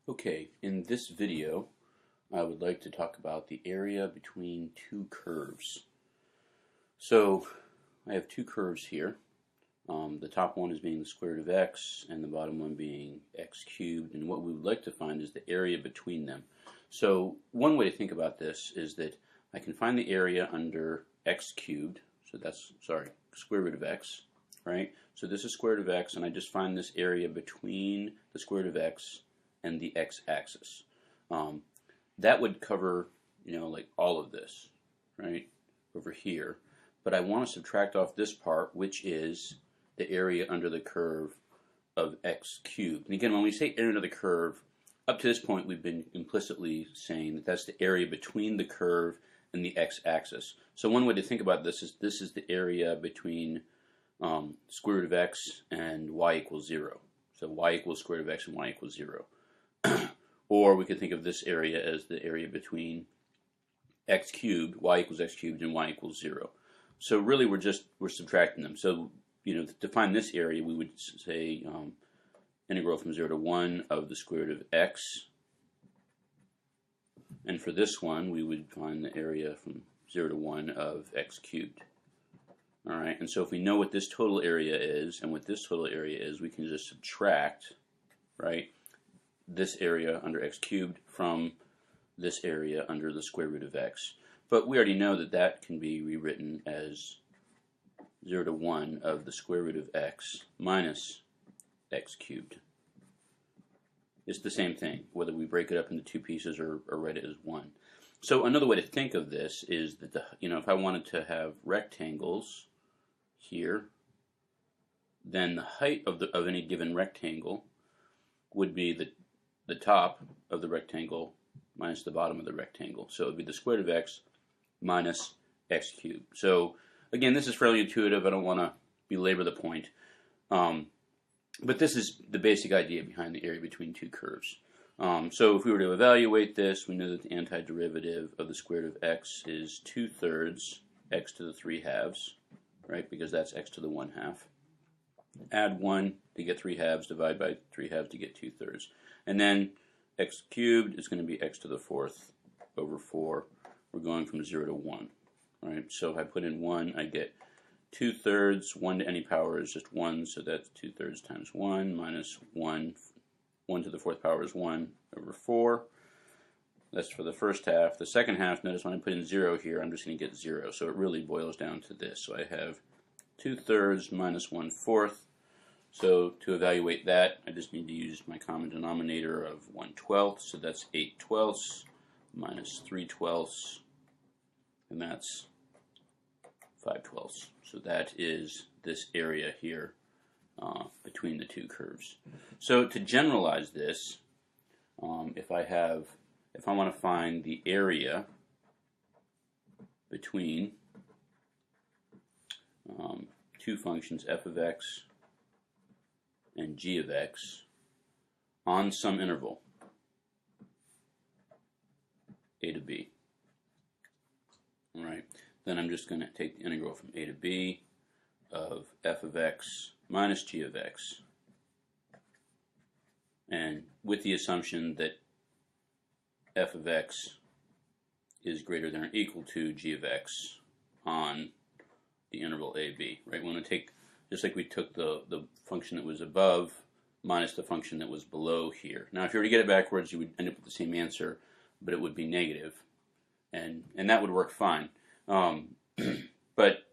Okay, in this video I would like to talk about the area between two curves. So I have two curves here. The top one is being the square root of x and the bottom one being x cubed, and what we would like to find is the area between them. So one way to think about this is that I can find the area under x cubed, so that's, square root of x, right? So this is square root of x, and I just find this area between the square root of x and the x-axis. That would cover, like all of this, right, over here. But I want to subtract off this part, which is the area under the curve of x cubed. And again, when we say area under the curve, up to this point we've been implicitly saying that that's the area between the curve and the x-axis. So one way to think about this is the area between square root of x and y equals 0. So y equals square root of x and y equals 0. Or we could think of this area as the area between x cubed, y equals x cubed, and y equals 0. So really we're subtracting them. So to find this area we would say integral from 0 to 1 of the square root of x. And for this one we would find the area from 0 to 1 of x cubed. Alright, and so if we know what this total area is and what this total area is, we can just subtract, right, this area under x cubed from this area under the square root of x. But we already know that that can be rewritten as 0 to 1 of the square root of x minus x cubed. It's the same thing, whether we break it up into two pieces or write it as one. So another way to think of this is that if I wanted to have rectangles here, then the height of any given rectangle would be the top of the rectangle minus the bottom of the rectangle. So it would be the square root of x minus x cubed. So again, this is fairly intuitive. I don't want to belabor the point. But this is the basic idea behind the area between two curves. So if we were to evaluate this, we know that the antiderivative of the square root of x is 2/3 x to the 3/2, right? Because that's x to the 1/2. Add 1 to get 3/2, divide by 3/2 to get 2/3. And then x cubed is going to be x to the 4th over 4. We're going from 0 to 1, right? So if I put in 1, I get 2/3. 1 to any power is just 1, so that's 2/3 times 1 minus 1. 1 to the 4th power is 1 over 4. That's for the first half. The second half, notice when I put in 0 here, I'm just going to get 0. So it really boils down to this. So I have 2/3 minus 1/4. So to evaluate that, I just need to use my common denominator of 1/12. So that's 8/12 minus 3/12, and that's 5/12. So that is this area here between the two curves. So to generalize this, if I want to find the area between two functions f of x and g of x on some interval a to b, all right, then I'm just going to take the integral from a to b of f of x minus g of x, and with the assumption that f of x is greater than or equal to g of x on the interval a, b, right? We want to take, just like we took the function that was above minus the function that was below here. Now if you were to get it backwards, you would end up with the same answer, but it would be negative, and that would work fine. But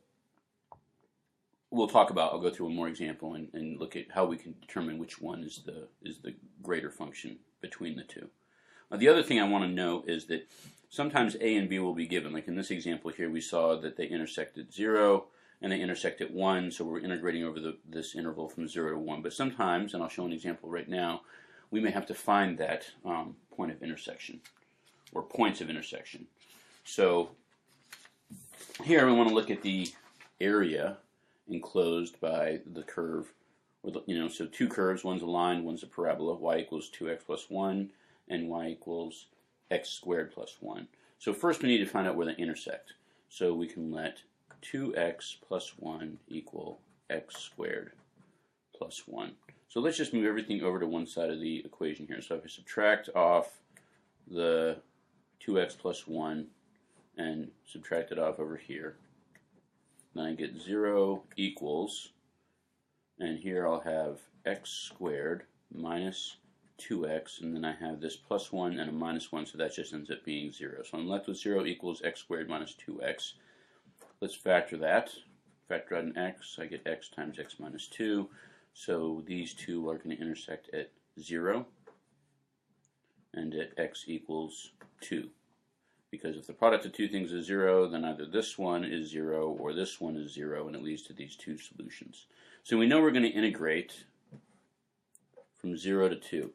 we'll I'll go through one more example and look at how we can determine which one is the greater function between the two. The other thing I want to note is that sometimes a and b will be given. Like in this example here, we saw that they intersect at 0 and they intersect at 1, so we're integrating over this interval from 0 to 1. But sometimes, and I'll show an example right now, we may have to find that point of intersection, or points of intersection. So here we want to look at the area enclosed by the curve, so two curves, one's a line, one's a parabola, y equals 2x plus 1, and y equals x squared plus 1. So first we need to find out where they intersect. So we can let 2x plus 1 equal x squared plus 1. So let's just move everything over to one side of the equation here. So if I subtract off the 2x plus 1 and subtract it off over here, then I get 0 equals, and here I'll have x squared minus 2x, and then I have this plus 1 and a minus 1, so that just ends up being 0. So I'm left with 0 equals x squared minus 2x. Let's factor that. Factor out an x, I get x times x minus 2. So these two are going to intersect at 0 and at x equals 2. Because if the product of two things is 0, then either this one is 0 or this one is 0, and it leads to these two solutions. So we know we're going to integrate from 0 to 2.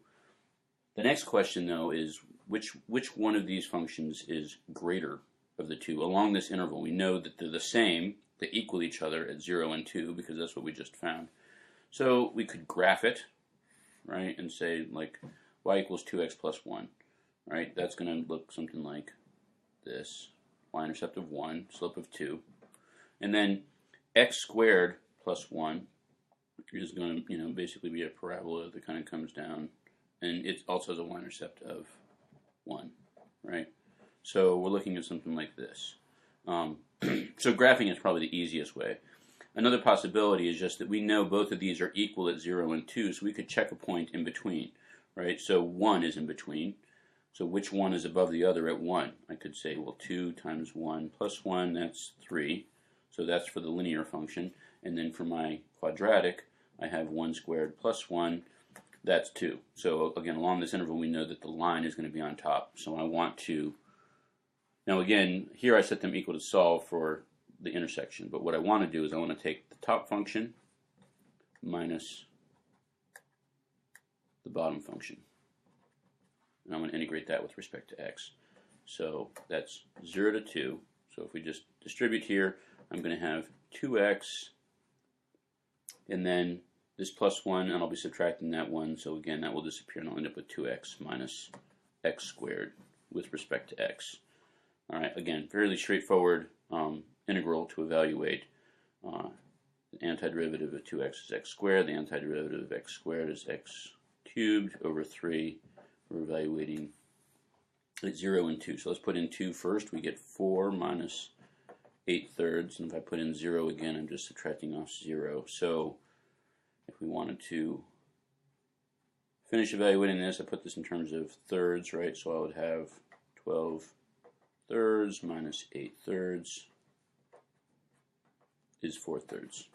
The next question, though, is which one of these functions is greater of the two along this interval? We know that they're the same, they equal each other at 0 and 2, because that's what we just found. So we could graph it, right, and say, like, y equals 2x plus 1, right? That's going to look something like this. Y-intercept of 1, slope of 2. And then x squared plus 1 is going to, basically be a parabola that kind of comes down, and it also has a y-intercept of 1, right? So we're looking at something like this. So graphing is probably the easiest way. Another possibility is just that we know both of these are equal at 0 and 2, so we could check a point in between, right? So 1 is in between. So which one is above the other at 1? I could say, well, 2 times 1 plus 1, that's 3. So that's for the linear function. And then for my quadratic, I have 1 squared plus 1, that's 2. So again, along this interval, we know that the line is going to be on top. So I want to, now again, here I set them equal to solve for the intersection. But what I want to do is I want to take the top function minus the bottom function. And I'm going to integrate that with respect to x. So that's 0 to 2. So if we just distribute here, I'm going to have 2x, and then this plus 1, and I'll be subtracting that 1. So again, that will disappear, and I'll end up with 2x minus x squared with respect to x. All right, again, fairly straightforward integral to evaluate. The antiderivative of 2x is x squared. The antiderivative of x squared is x cubed over 3. We're evaluating at 0 and 2. So let's put in 2 first. We get 4 minus 8/3. And if I put in 0 again, I'm just subtracting off 0. So if we wanted to finish evaluating this, I put this in terms of thirds, right? So I would have 12/3 minus 8/3 is 4/3.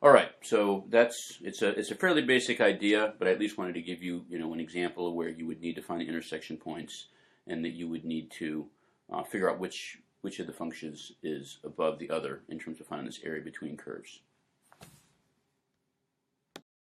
All right, so it's a fairly basic idea, but I at least wanted to give you an example of where you would need to find intersection points, and that you would need to figure out which of the functions is above the other in terms of finding this area between curves.